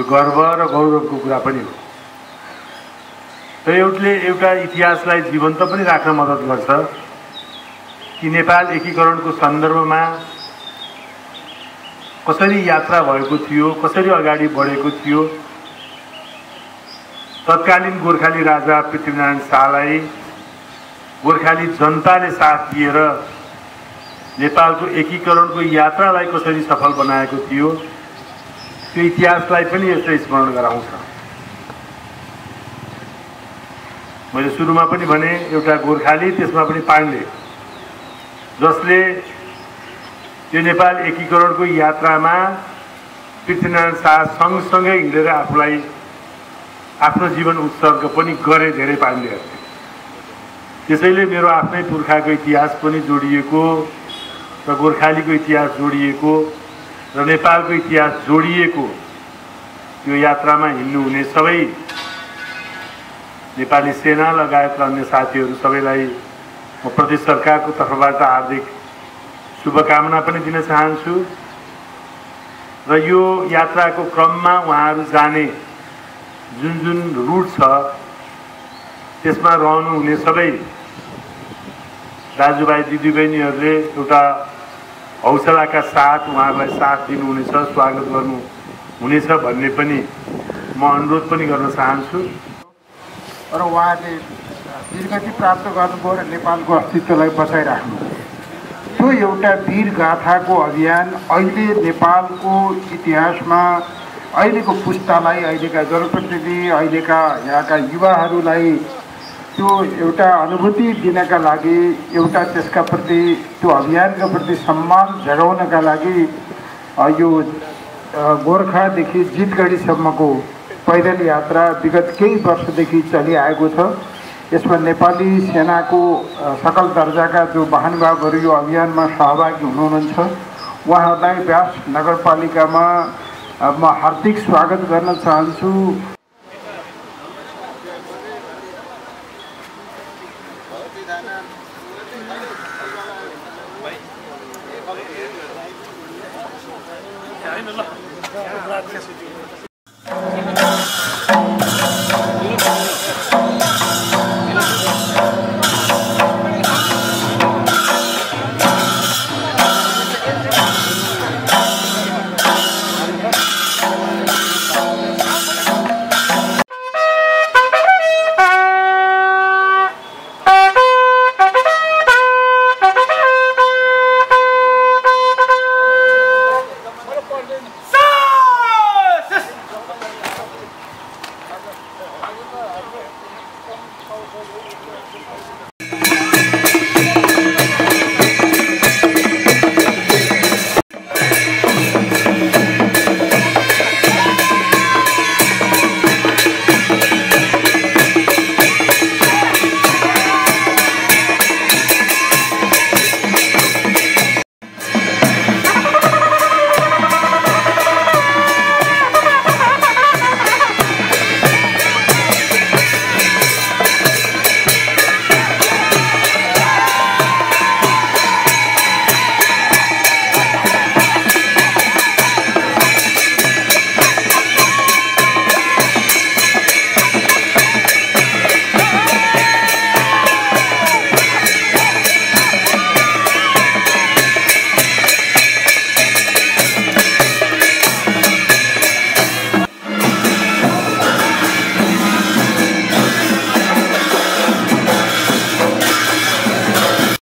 यो गर्व र गौरवको कुरा पनि हो। र एउटा इतिहासलाई जीवन्त पनि राख्न मद्दत गर्छ कि नेपाल एकीकरणको सन्दर्भमा कसरी यात्रा भएको थियो, कसरी अगाडि बढेको थियो। तत्कालीन गोर्खाली राजा पृथ्वीनारायण शाहलाई गोर्खाली जनताले साथ दिएर नेपालको एकीकरणको यात्रालाई कसरी सफल बनाएको थियो, त्यो इतिहासलाई पनि यसले स्मरण गराउँछ। मैले सुरुमा पनि भने एउटा गोर्खाली, त्यसमा पनि पाण्डे, जसले यो नेपाल एकीकरणको यात्रामा पृथ्वीनारायण शाह सँगसँगै हिँडेर आफूलाई आफ्नो जीवन उत्सर्ग पनि गरे धेरै पाण्डेहरूले। त्यसैले मेरो आफ्नै पुर्खाको इतिहास पनि जोडिएको र गोर्खालीको इतिहास जोडिएको र नेपालको इतिहास जोडिएको यो यात्रामा हिँड्नुहुने सबै नेपाली सेना लगायतका अन्य साथीहरू सबैलाई म प्रदेश सरकारको तर्फबाट हार्दिक शुभकामना पनि दिन चाहन्छु। र यो यात्राको क्रममा उहाँहरू जाने जुन रुट छ त्यसमा रहनुहुने सबै दाजुभाइ दिदीबहिनीहरूले एउटा हौसलाका साथ उहाँहरूलाई साथ दिनुहुनेछ, स्वागत गर्नुहुनेछ भन्ने पनि म अनुरोध पनि गर्न चाहन्छु। र उहाँले वीरगति प्राप्त गर्नुभयो र नेपालको अस्तित्वलाई बचाइराख्नु, त्यो एउटा वीर गाथाको अभियान अहिले नेपालको इतिहासमा अहिलेको पुस्तालाई, अहिलेका जनप्रतिनिधि, अहिलेका यहाँका युवाहरूलाई त्यो एउटा अनुभूति दिनका लागि, एउटा त्यसका प्रति, त्यो अभियानका प्रति सम्मान जगाउनका लागि यो गोर्खादेखि जितगढीसम्मको पैदल यात्रा विगत केही वर्षदेखि चलिआएको छ। यसमा नेपाली सेनाको सकल दर्जाका जो महानुभावहरू यो अभियानमा सहभागी हुनुहुन्छ, उहाँहरूलाई व्यास नगरपालिकामा म हार्दिक स्वागत गर्न चाहन्छु।